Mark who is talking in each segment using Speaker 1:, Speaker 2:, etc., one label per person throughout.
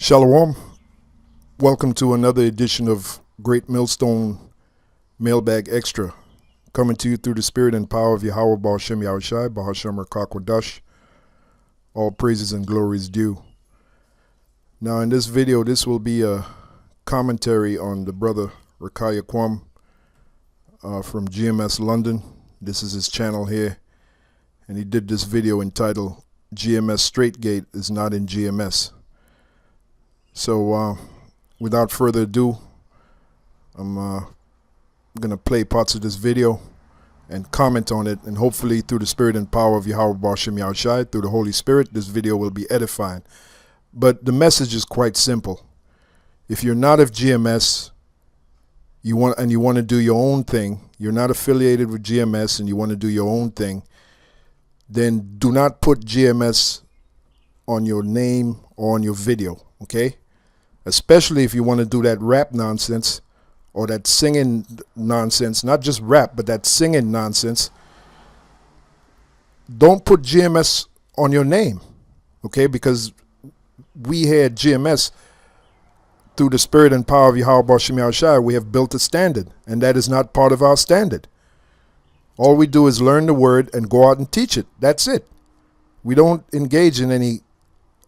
Speaker 1: Shalom. Welcome to another edition of Great Millstone Mailbag Extra, coming to you through the spirit and power of Yahweh Ba'ashem Yahushai, Bahashem Rakakwadash. All praises and glories due. Now in this video, this will be a commentary on the brother Rakaya Kwam from GMS London. This is his channel here, and he did this video entitled GMS Straightgate is not in GMS. So without further ado, I'm going to play parts of this video and comment on it, and hopefully through the spirit and power of Yahweh Ba'ashem Yahushai, through the Holy Spirit, this video will be edifying. But the message is quite simple. If you're not of GMS, you want to do your own thing, you're not affiliated with GMS and you want to do your own thing, then do not put GMS on your name or on your video, okay? Especially if you want to do that rap nonsense or that singing nonsense, not just rap, but that singing nonsense. Don't put GMS on your name, okay? Because we here at GMS, through the spirit and power of Yahweh Ba'ashem Yahushai, we have built a standard, and that is not part of our standard. All we do is learn the word and go out and teach it. That's it. We don't engage in any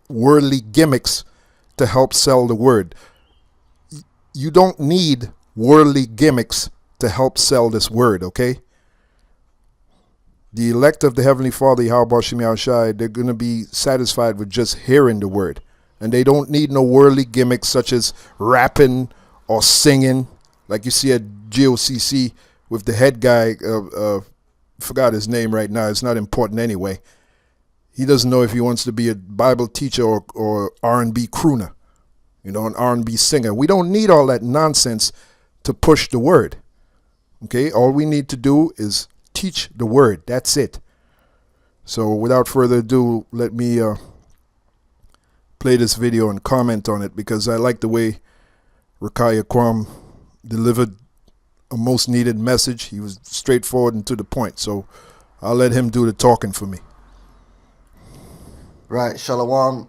Speaker 1: worldly gimmicks to help sell the word. You don't need worldly gimmicks to help sell this word, okay? The elect of the Heavenly Father, Yahweh Ba'ashem Yahushai, they're going to be satisfied with just hearing the word. And they don't need no worldly gimmicks such as rapping or singing, like you see at GOCC with the head guy, forgot his name right now, it's not important anyway. He doesn't know if he wants to be a Bible teacher or R&B crooner, you know, an R&B singer. We don't need all that nonsense to push the word, okay? All we need to do is teach the word. That's it. So without further ado, let me play this video and comment on it, because I like the way Rakaya Kwam delivered a most needed message. He was straightforward and to the point. So I'll let him do the talking for me.
Speaker 2: Right, Shalom.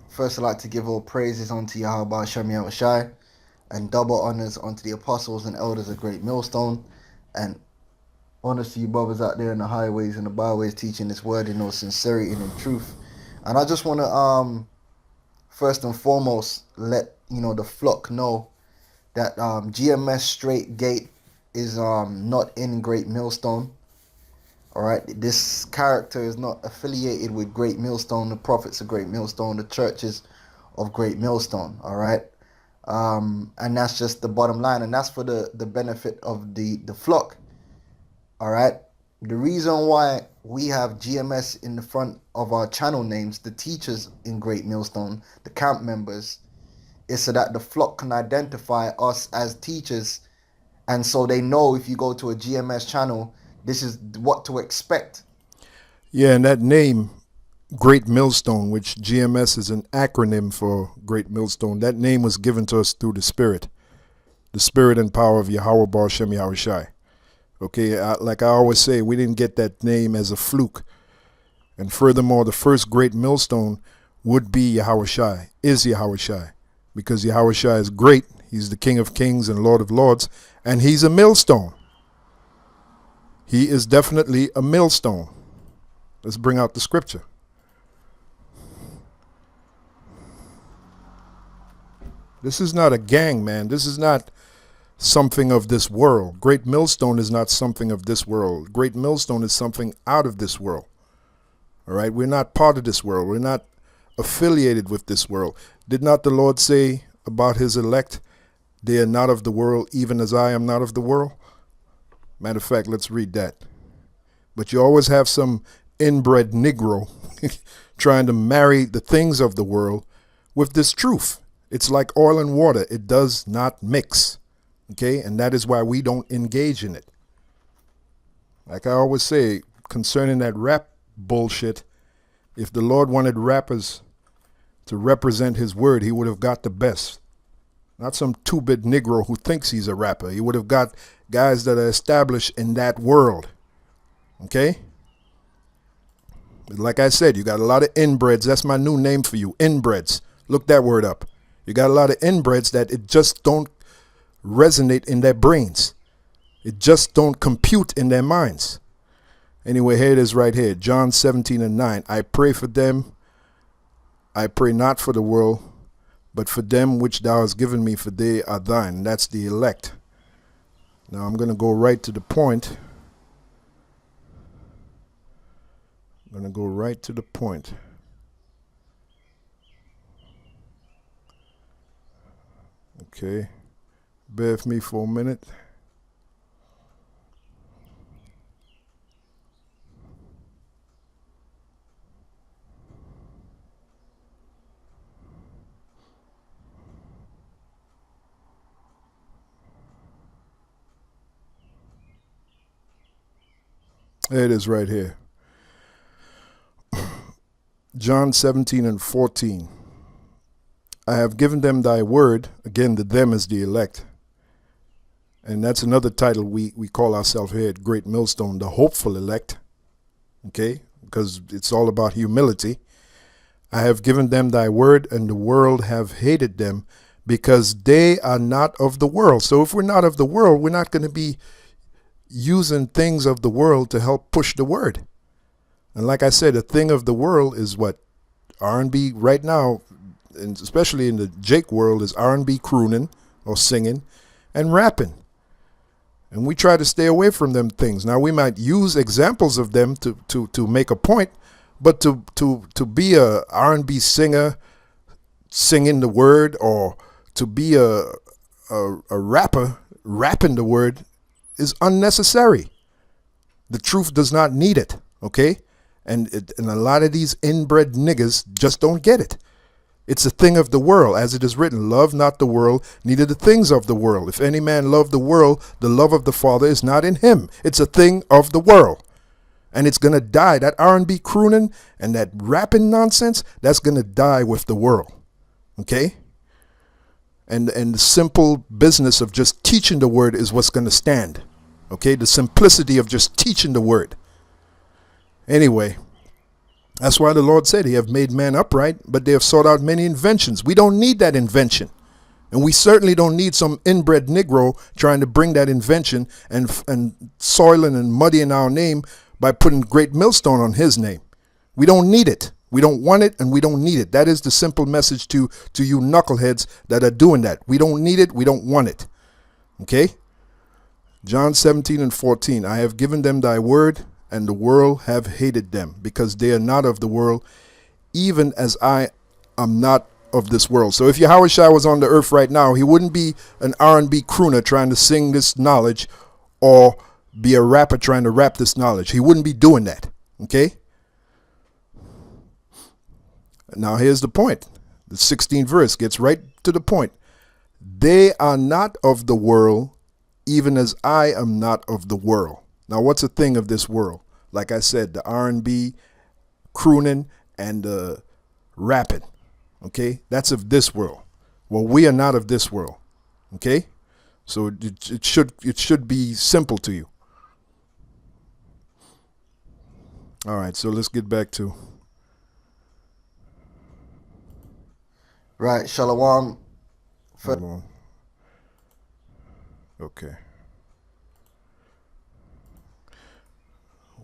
Speaker 2: First, I'd like to give all praises unto Yahweh Ba'ashem Yahushai, and double honors unto the apostles and elders of Great Millstone, and honors to you brothers out there in the highways and the byways teaching this word in all sincerity and in truth. And I just want to first and foremost let the flock know that GMS Straightgate is not in Great Millstone. All right, this character is not affiliated with Great Millstone, the prophets of Great Millstone, the churches of Great Millstone. All right, and that's just the bottom line, and that's for the benefit of the flock. All right, the reason why we have GMS in the front of our channel names, the teachers in Great Millstone, the camp members, is so that the flock can identify us as teachers, and so they know if you go to a GMS channel, this is what to expect.
Speaker 1: Yeah, and that name, Great Millstone, which GMS is an acronym for Great Millstone, that name was given to us through the spirit and power of Yahweh Ba'ashem Yahushai. Okay, like I always say, we didn't get that name as a fluke. And furthermore, the first Great Millstone would be Yahushai, is Yahushai, because Yahushai is great. He's the King of Kings and Lord of Lords, and he's a millstone. He is definitely a millstone. Let's bring out the scripture. This is not a gang, man. This is not something of this world. Great Millstone is not something of this world. Great Millstone is something out of this world. All right? We're not part of this world. We're not affiliated with this world. Did not the Lord say about his elect, they are not of the world, even as I am not of the world? Matter of fact, let's read that. But you always have some inbred Negro trying to marry the things of the world with this truth. It's like oil and water. It does not mix. Okay? And that is why we don't engage in it. Like I always say, concerning that rap bullshit, if the Lord wanted rappers to represent his word, he would have got the best. Not some two-bit Negro who thinks he's a rapper. He would have got guys that are established in that world. Okay? Like I said, you got a lot of inbreds. That's my new name for you, inbreds. Look that word up. You got a lot of inbreds that it just don't resonate in their brains. It just don't compute in their minds. Anyway, here it is right here. John 17:9. I pray for them. I pray not for the world, but for them which thou hast given me, for they are thine. That's the elect. Now I'm going to go right to the point. I'm going to go right to the point. Okay. Bear with me for a minute. There it is right here. John 17:14. I have given them thy word. Again, the them is the elect. And that's another title we call ourselves here at Great Millstone, the hopeful elect. Okay? Because it's all about humility. I have given them thy word, and the world have hated them, because they are not of the world. So if we're not of the world, we're not going to be using things of the world to help push the word. And like I said, a thing of the world is what? R&B right now, and especially in the Jake world, is R&B crooning or singing and rapping. And we try to stay away from them things. Now we might use examples of them to make a point, but to be a R&B singer singing the word, or to be a rapper rapping the word, is unnecessary. The truth does not need it, okay? And a lot of these inbred niggas just don't get it. It's a thing of the world, as it is written, love not the world, neither the things of the world. If any man love the world, the love of the Father is not in him. It's a thing of the world. And it's going to die. That R&B crooning and that rapping nonsense, that's going to die with the world, okay? And the simple business of just teaching the word is what's going to stand. Okay, the simplicity of just teaching the word. Anyway, that's why the Lord said he have made man upright, but they have sought out many inventions. We don't need that invention. And we certainly don't need some inbred Negro trying to bring that invention and soiling and muddying our name by putting Great Millstone on his name. We don't need it. We don't want it, and we don't need it. That is the simple message to you knuckleheads that are doing that. We don't need it. We don't want it. Okay? John 17:14. I have given them thy word, and the world have hated them, because they are not of the world, even as I am not of this world. So if Yahushua was on the earth right now, he wouldn't be an R&B crooner trying to sing this knowledge, or be a rapper trying to rap this knowledge. He wouldn't be doing that. Okay? Now here's the point. The 16th verse gets right to the point. They are not of the world, even as I am not of the world. Now what's a thing of this world? Like I said, the R&B, crooning, and rapping. Okay? That's of this world. Well, we are not of this world. Okay? So it should be simple to you. All right, so let's get back to...
Speaker 2: Right, Shalom.
Speaker 1: Hold on. Okay.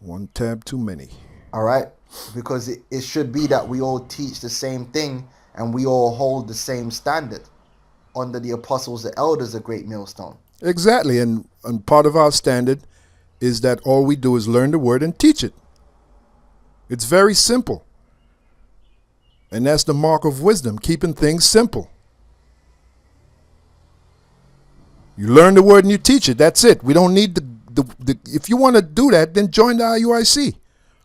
Speaker 1: One tab too many.
Speaker 2: All right, because it should be that we all teach the same thing and we all hold the same standard under the apostles, the elders, a Great Millstone.
Speaker 1: Exactly, and part of our standard is that all we do is learn the word and teach it. It's very simple. And that's the mark of wisdom, keeping things simple. You learn the word and you teach it. That's it. We don't need the if you want to do that, then join the IUIC,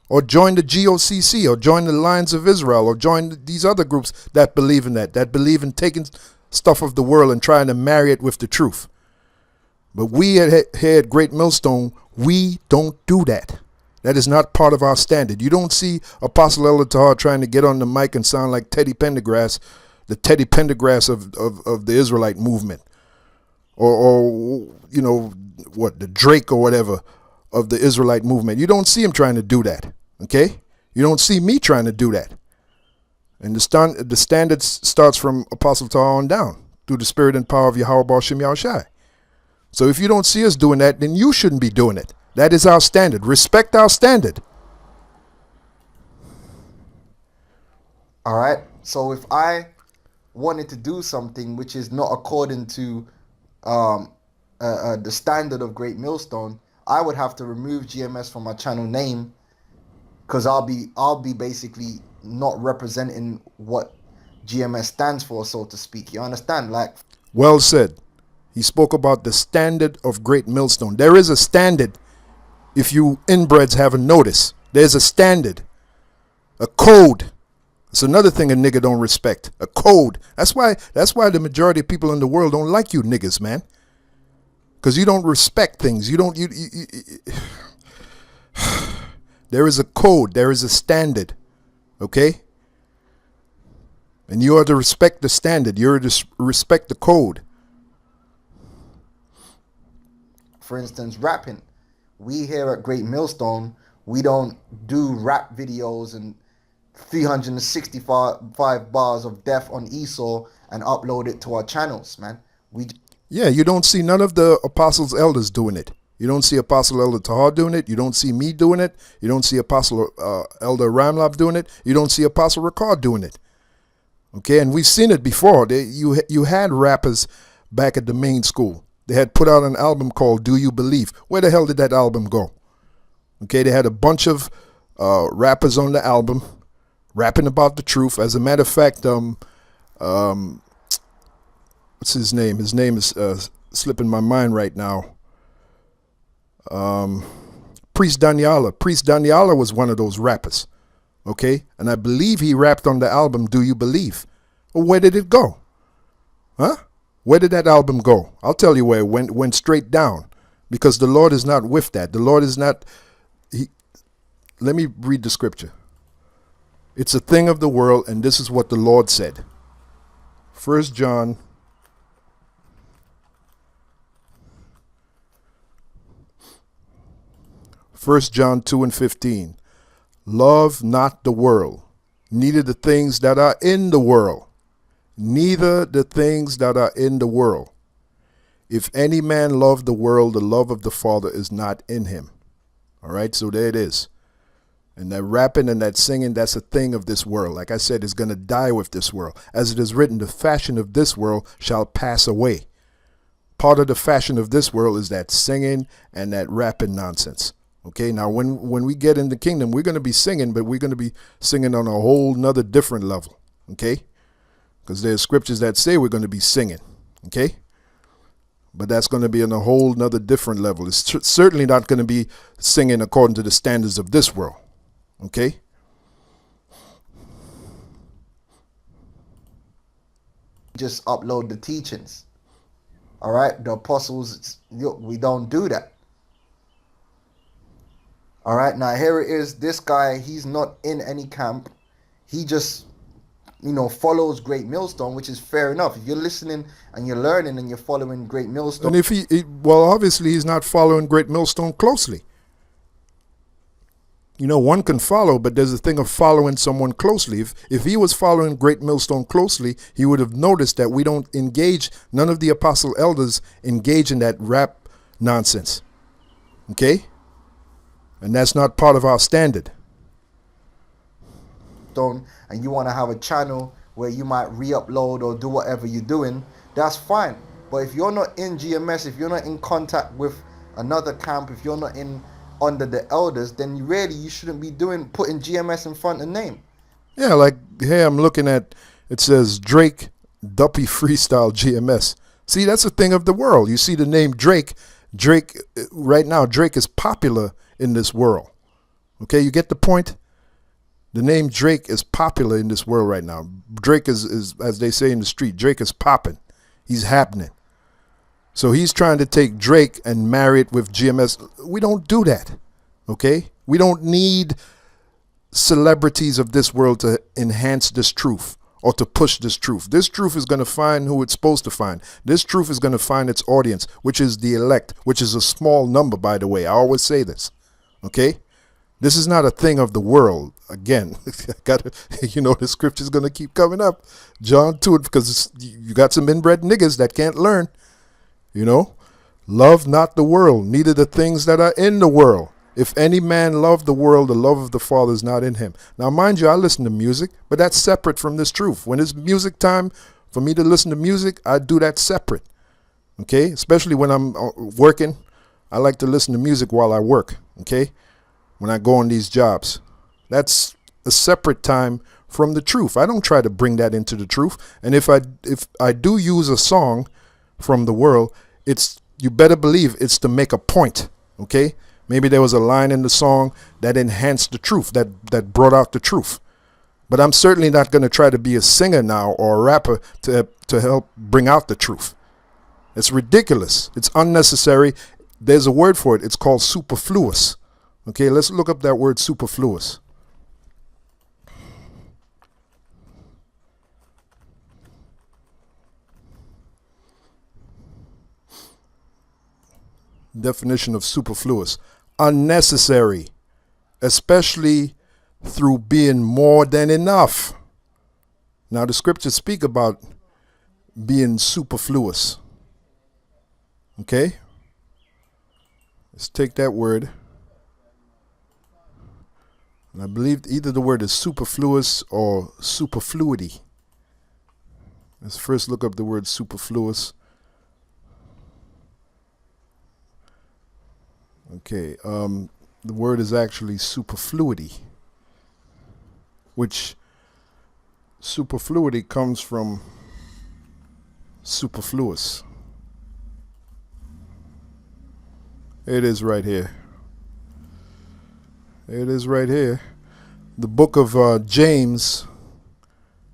Speaker 1: or join the GOCC, or join the Lions of Israel, or join these other groups that believe in that believe in taking stuff of the world and trying to marry it with the truth. But we here at Great Millstone, we don't do that. That is not part of our standard. You don't see Apostle Elder Tahar trying to get on the mic and sound like Teddy Pendergrass, the Teddy Pendergrass of the Israelite movement. Or you know, what, the Drake or whatever of the Israelite movement. You don't see him trying to do that, okay? You don't see me trying to do that. And the standard starts from Apostle Tahar on down through the spirit and power of Yahweh Shem Yahushai. So if you don't see us doing that, then you shouldn't be doing it. That is our standard. Respect our standard.
Speaker 2: All right. So if I wanted to do something which is not according to the standard of Great Millstone, I would have to remove GMS from my channel name, because I'll be basically not representing what GMS stands for, so to speak. You understand? Like,
Speaker 1: well said. He spoke about the standard of Great Millstone. There is a standard. If you inbreds haven't noticed, there's a standard, a code. It's another thing a nigga don't respect. A code. That's why the majority of people in the world don't like you niggas, man. Because you don't respect things. You don't. There is a code. There is a standard. Okay? And you are to respect the standard. You're to respect the code.
Speaker 2: for instance, rapping. We here at Great Millstone, we don't do rap videos and 365 bars of death on Esau and upload it to our channels, man.
Speaker 1: Yeah, you don't see none of the apostles' elders doing it. You don't see Apostle Elder Tahar doing it. You don't see me doing it. You don't see Apostle Elder Ramlab doing it. You don't see Apostle Ricard doing it. Okay, and we've seen it before. You had rappers back at the main school. They had put out an album called Do You Believe? Where the hell did that album go? Okay, they had a bunch of rappers on the album rapping about the truth. As a matter of fact, what's his name? His name is slipping my mind right now. Priest Daniela. Priest Daniela was one of those rappers. Okay, and I believe he rapped on the album Do You Believe? Well, where did it go? Huh? Where did that album go? I'll tell you where it went straight down, because the Lord is not with that. The Lord is not. Let me read the scripture. It's a thing of the world, and this is what the Lord said. 1 John 2:15. Love not the world, neither the things that are in the world. Neither the things that are in the world. If any man love the world, the love of the Father is not in him. All right, so there it is. And that rapping and that singing, that's a thing of this world. Like I said, it's going to die with this world. As it is written, the fashion of this world shall pass away. Part of the fashion of this world is that singing and that rapping nonsense. Okay, now when we get in the kingdom, we're going to be singing, but we're going to be singing on a whole nother different level. Okay, because there's scriptures that say we're going to be singing. Okay, but that's going to be on a whole nother different level. It's certainly not going to be singing according to the standards of this world. Okay.
Speaker 2: Just upload the teachings. All right, the apostles, we don't do that. All right, now here it is. This guy, he's not in any camp. He just, follows Great Millstone, which is fair enough. If you're listening and you're learning and you're following Great Millstone.
Speaker 1: And if well, obviously he's not following Great Millstone closely. One can follow, but there's a thing of following someone closely. If he was following Great Millstone closely, he would have noticed that we don't engage, none of the apostle elders engage in that rap nonsense. Okay? And that's not part of our standard.
Speaker 2: And you want to have a channel where you might re-upload or do whatever you're doing, that's fine. But if you're not in GMS, if you're not in contact with another camp, if you're not under the elders, then you shouldn't be putting GMS in front of the name. Yeah,
Speaker 1: like here I'm looking at, it says Drake Duppy Freestyle GMS. See, that's a thing of the world. You see the name Drake. Drake, right now, Drake is popular in this world. Okay, you get the point? The name Drake is popular in this world right now. Drake is as they say in the street, Drake is popping. He's happening. So he's trying to take Drake and marry it with GMS. We don't do that. Okay? We don't need celebrities of this world to enhance this truth or to push this truth. This truth is going to find who it's supposed to find. This truth is going to find its audience, which is the elect, which is a small number, by the way. I always say this. Okay? This is not a thing of the world. Again, the scripture's going to keep coming up. John 2, because you got some inbred niggas that can't learn. Love not the world, neither the things that are in the world. If any man love the world, the love of the Father is not in him. Now, mind you, I listen to music, but that's separate from this truth. When it's music time for me to listen to music, I do that separate. Okay? Especially when I'm working, I like to listen to music while I work. Okay? When I go on these jobs. That's a separate time from the truth. I don't try to bring that into the truth. And if I do use a song from the world, you better believe it's to make a point. Okay? Maybe there was a line in the song that enhanced the truth, that brought out the truth. But I'm certainly not going to try to be a singer now or a rapper to help bring out the truth. It's ridiculous. It's unnecessary. There's a word for it. It's called superfluous. Okay, let's look up that word superfluous. Definition of superfluous. Unnecessary, especially through being more than enough. Now the scriptures speak about being superfluous. Okay? Let's take that word. And I believe either the word is superfluous or superfluity. Let's first look up the word superfluous. Okay, the word is actually superfluity, which superfluity comes from superfluous. It is right here. It is right here. The book of James,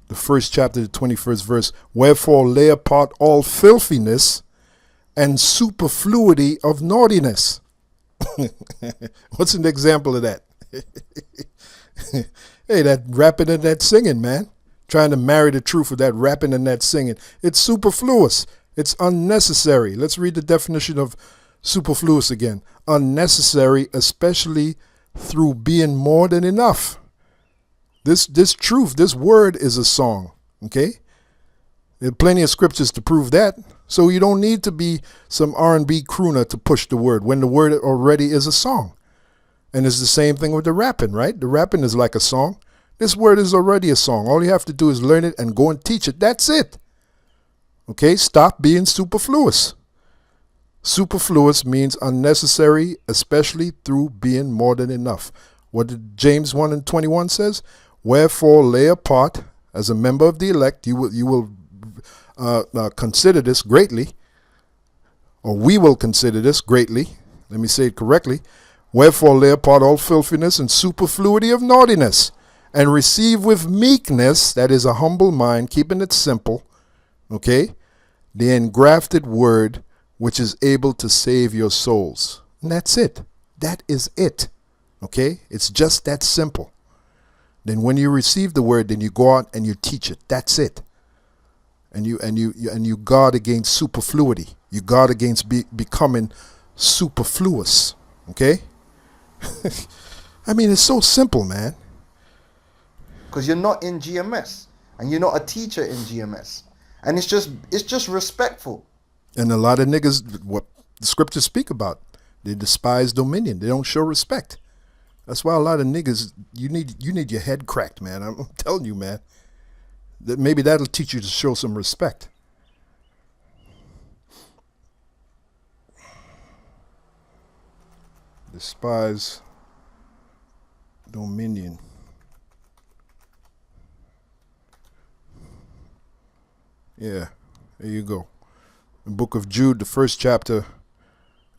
Speaker 1: the first chapter, the 21st verse. Wherefore lay apart all filthiness and superfluity of naughtiness. What's an example of that? Hey, that rapping and that singing, man. Trying to marry the truth with that rapping and that singing. It's superfluous. It's unnecessary. Let's read the definition of superfluous again. Unnecessary, especially through being more than enough. This truth, this word is a song. Okay? There are plenty of scriptures to prove that. So you don't need to be some R&B crooner to push the word when the word already is a song. And it's the same thing with the rapping, right? The rapping is like a song. This word is already a song. All you have to do is learn it and go and teach it. That's it. Okay? Stop being superfluous. Superfluous means unnecessary, especially through being more than enough. What did James 1:21 says? Wherefore lay apart as a member of the elect, you will consider this greatly, or we will consider this greatly. Let me say it correctly. Wherefore lay apart all filthiness and superfluity of naughtiness, and receive with meekness, that is a humble mind, keeping it simple, okay, the engrafted word, which is able to save your souls. And that's it. That is it. Okay? It's just that simple. Then when you receive the word, then you go out and you teach it. That's it. And you guard against superfluity. You guard against becoming superfluous. Okay? I mean, it's so simple, man.
Speaker 2: Because you're not in GMS and you're not a teacher in GMS. And it's just respectful.
Speaker 1: And a lot of niggas, what the scriptures speak about, they despise dominion. They don't show respect. That's why a lot of niggas, you need your head cracked, man. I'm telling you, man. That maybe that'll teach you to show some respect. Despise dominion. Yeah, there you go. The book of Jude, the first chapter,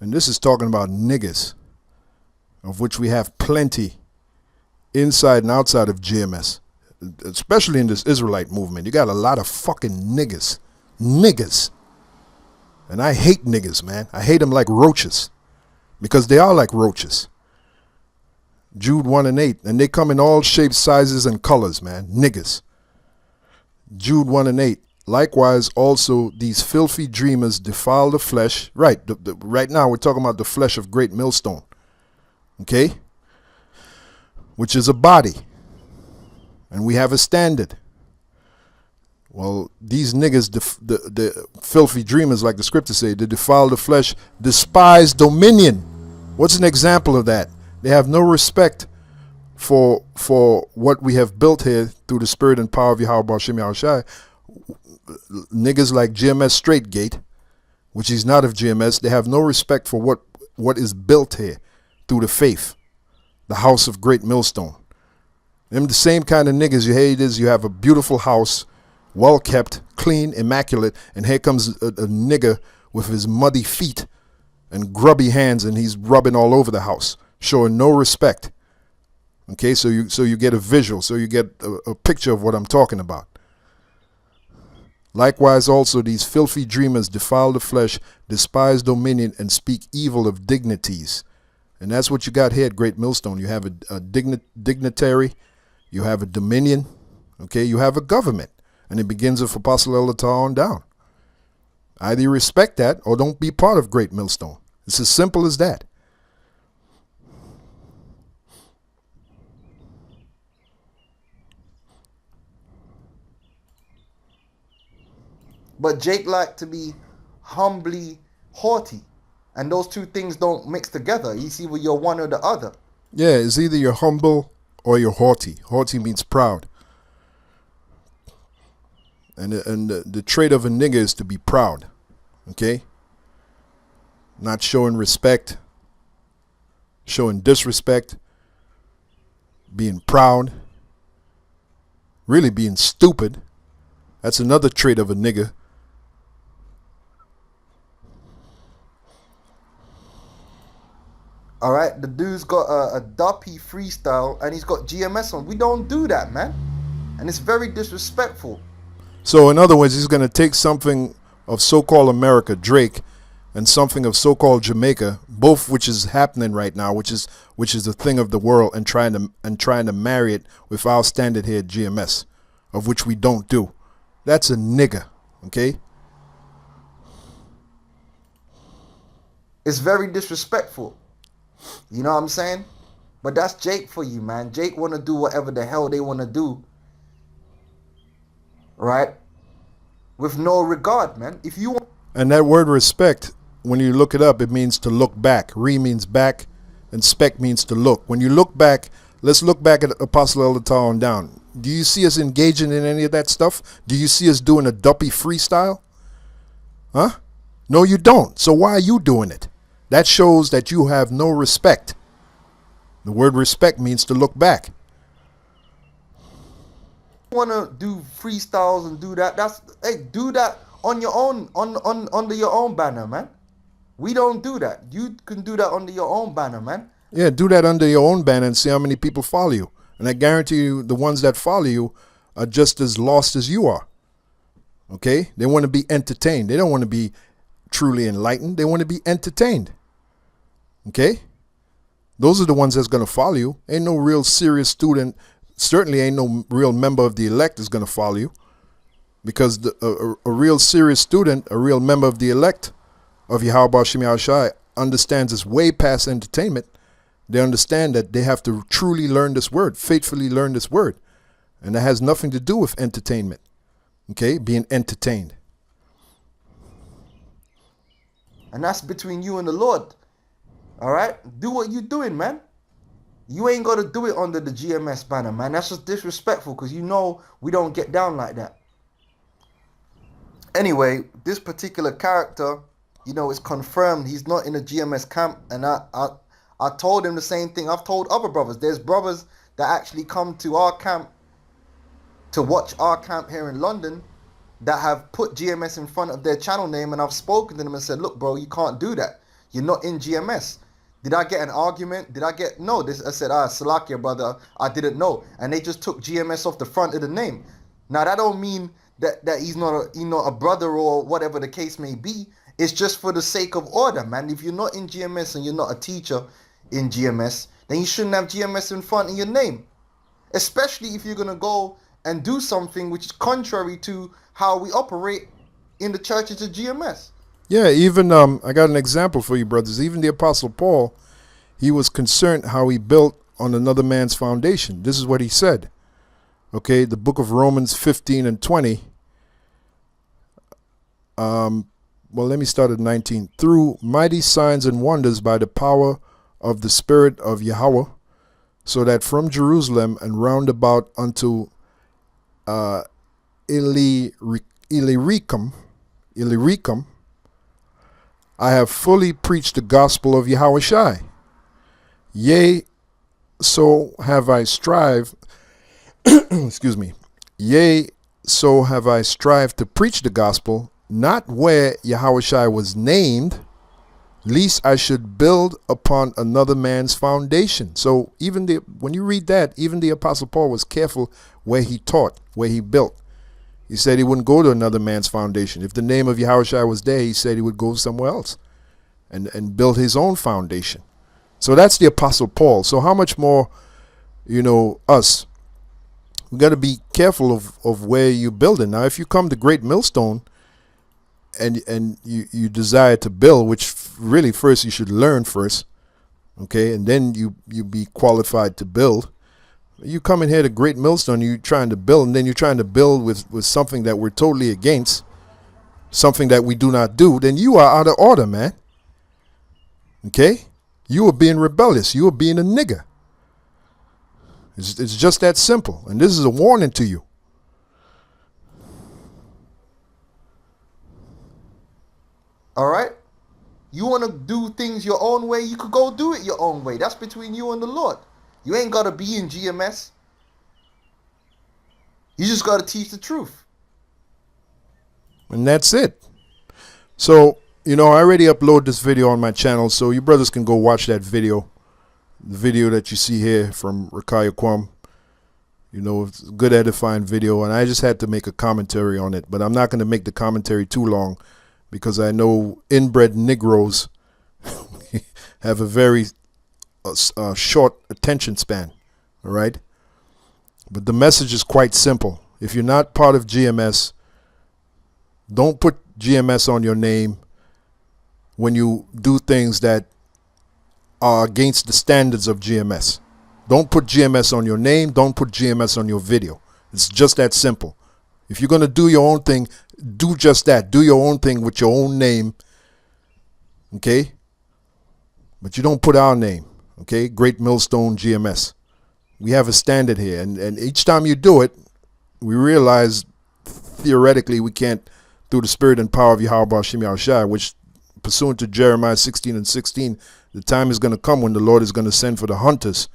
Speaker 1: and this is talking about niggas, of which we have plenty inside and outside of GMS, especially in this Israelite movement. You got a lot of fucking niggas. Niggas. And I hate niggas, man. I hate them like roaches, because they are like roaches. Jude 1:8, and they come in all shapes, sizes, and colors, man. Niggas. Jude 1:8. Likewise, also these filthy dreamers defile the flesh. Right, right now we're talking about the flesh of great millstone. Okay? which is a body. And we have a standard. Well, these niggas, the filthy dreamers, like the scriptures say, they defile the flesh, despise dominion. What's an example of that? They have no respect for what we have built here through the spirit and power of Yahweh B'Shem Yahushai. Niggas like GMS Straightgate, which is not of GMS, they have no respect for what is built here through the faith, the house of great millstone. Them the same kind of niggas you hate is you have a beautiful house, well kept, clean, immaculate, and here comes a nigga with his muddy feet and grubby hands, and he's rubbing all over the house, showing no respect. Okay, so you get a visual, so you get a picture of what I'm talking about. Likewise also these filthy dreamers defile the flesh, despise dominion, and speak evil of dignities. And that's what you got here at Great Millstone. You have a dignitary, you have a dominion, okay, you have a government. And it begins with Apostle Elatar on down. Either you respect that or don't be part of Great Millstone. It's as simple as that.
Speaker 2: But Jake liked to be humbly haughty. And those two things don't mix together. You see, you're one or the other.
Speaker 1: Yeah, it's either you're humble or you're haughty. Haughty means proud. And the trait of a nigga is to be proud. Okay? Not showing respect, showing disrespect, being proud, really being stupid. That's another trait of a nigga.
Speaker 2: All right, the dude's got a duppy freestyle and he's got GMS on. We don't do that, man. And it's very disrespectful.
Speaker 1: So in other words, he's going to take something of so-called America, Drake, and something of so-called Jamaica, both which is happening right now, which is a thing of the world, and trying to marry it with our standard here at GMS, of which we don't do. That's a nigga, okay?
Speaker 2: It's very disrespectful. You know what I'm saying? But that's Jake for you, man. Jake want to do whatever the hell they want to do. Right? With no regard, man. If you want...
Speaker 1: And that word respect, when you look it up, it means to look back. Re means back, and spec means to look. When you look back, let's look back at Apostle Elatar on down. Do you see us engaging in any of that stuff? Do you see us doing a duppy freestyle? Huh? No, you don't. So why are you doing it? That shows that you have no respect. The word respect means to look back.
Speaker 2: Want to do freestyles and do that, do that on your own, under your own banner, man. We don't do that. You can do that under your own banner, man.
Speaker 1: Yeah, do that under your own banner and see how many people follow you. And I guarantee you the ones that follow you are just as lost as you are. Okay? They want to be entertained. They don't want to be truly enlightened. They want to be entertained. Okay? Those are the ones that's going to follow you. Ain't no real serious student, certainly ain't no real member of the elect is going to follow you. Because a real serious student, a real member of the elect of Yahweh B'Shem Yahushai understands it's way past entertainment. They understand that they have to truly learn this word, faithfully learn this word. And that has nothing to do with entertainment. Okay? Being entertained.
Speaker 2: And that's between you and the Lord. All right? Do what you're doing, man. You ain't got to do it under the GMS banner, man. That's just disrespectful because you know we don't get down like that. Anyway, this particular character, you know, it's confirmed he's not in the GMS camp. And I told him the same thing I've told other brothers. There's brothers that actually come to our camp to watch our camp here in London that have put GMS in front of their channel name, and I've spoken to them and said, look, bro, you can't do that. You're not in GMS. Did I get an argument? No. I said, Salakia, brother, I didn't know. And they just took GMS off the front of the name. Now, that don't mean that he's not a brother or whatever the case may be. It's just for the sake of order, man. If you're not in GMS and you're not a teacher in GMS, then you shouldn't have GMS in front of your name. Especially if you're going to go and do something which is contrary to how we operate in the churches of GMS.
Speaker 1: Yeah, even I got an example for you, brothers. Even the Apostle Paul, he was concerned how he built on another man's foundation. This is what he said. Okay, the book of Romans 15 and 20. Well, let me start at 19. Through mighty signs and wonders by the power of the Spirit of Yahweh, so that from Jerusalem and round about unto Illyricum, I have fully preached the gospel of Yahushai. Yea, so have I strive, excuse me, yea, so have I strived to preach the gospel, not where Yahushai was named, lest I should build upon another man's foundation. So even when you read that, even the Apostle Paul was careful where he taught, where he built. He said he wouldn't go to another man's foundation. If the name of Yahushua was there, he said he would go somewhere else and build his own foundation. So that's the Apostle Paul. So how much more, us? We got to be careful of where you're building. Now, if you come to Great Millstone and you desire to build, which really first you should learn first, okay, and then you be qualified to build. You come in here to Great Millstone, you're trying to build, and then you're trying to build with something that we're totally against, something that we do not do, then you are out of order, man. Okay? You are being rebellious. You are being a nigger. It's just that simple. And this is a warning to you.
Speaker 2: All right? You want to do things your own way, you could go do it your own way. That's between you and the Lord. You ain't got to be in GMS. You just got to teach the truth.
Speaker 1: And that's it. So, I already uploaded this video on my channel, so you brothers can go watch that video. The video that you see here from Rakaya Kwam. It's a good edifying video, and I just had to make a commentary on it. But I'm not going to make the commentary too long, because I know inbred Negroes have a very short attention span. All right? But the message is quite simple. If you're not part of GMS, don't put GMS on your name when you do things that are against the standards of GMS. Don't put GMS on your name. Don't put GMS on your video. It's just that simple. If you're going to do your own thing, do just that. Do your own thing with your own name. Okay? But you don't put our name. Okay? Great Millstone GMS. We have a standard here. And each time you do it, we realize theoretically we can't, through the spirit and power of Yahweh Shem Yahushai, which pursuant to Jeremiah 16 and 16, the time is going to come when the Lord is going to send for the hunters.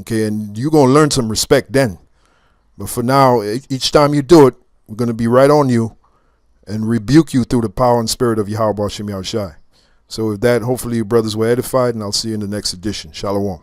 Speaker 1: Okay? And you're going to learn some respect then. But for now, each time you do it, we're going to be right on you and rebuke you through the power and spirit of Yahweh Shem Yahushai. So with that, hopefully you brothers were edified, and I'll see you in the next edition. Shalom.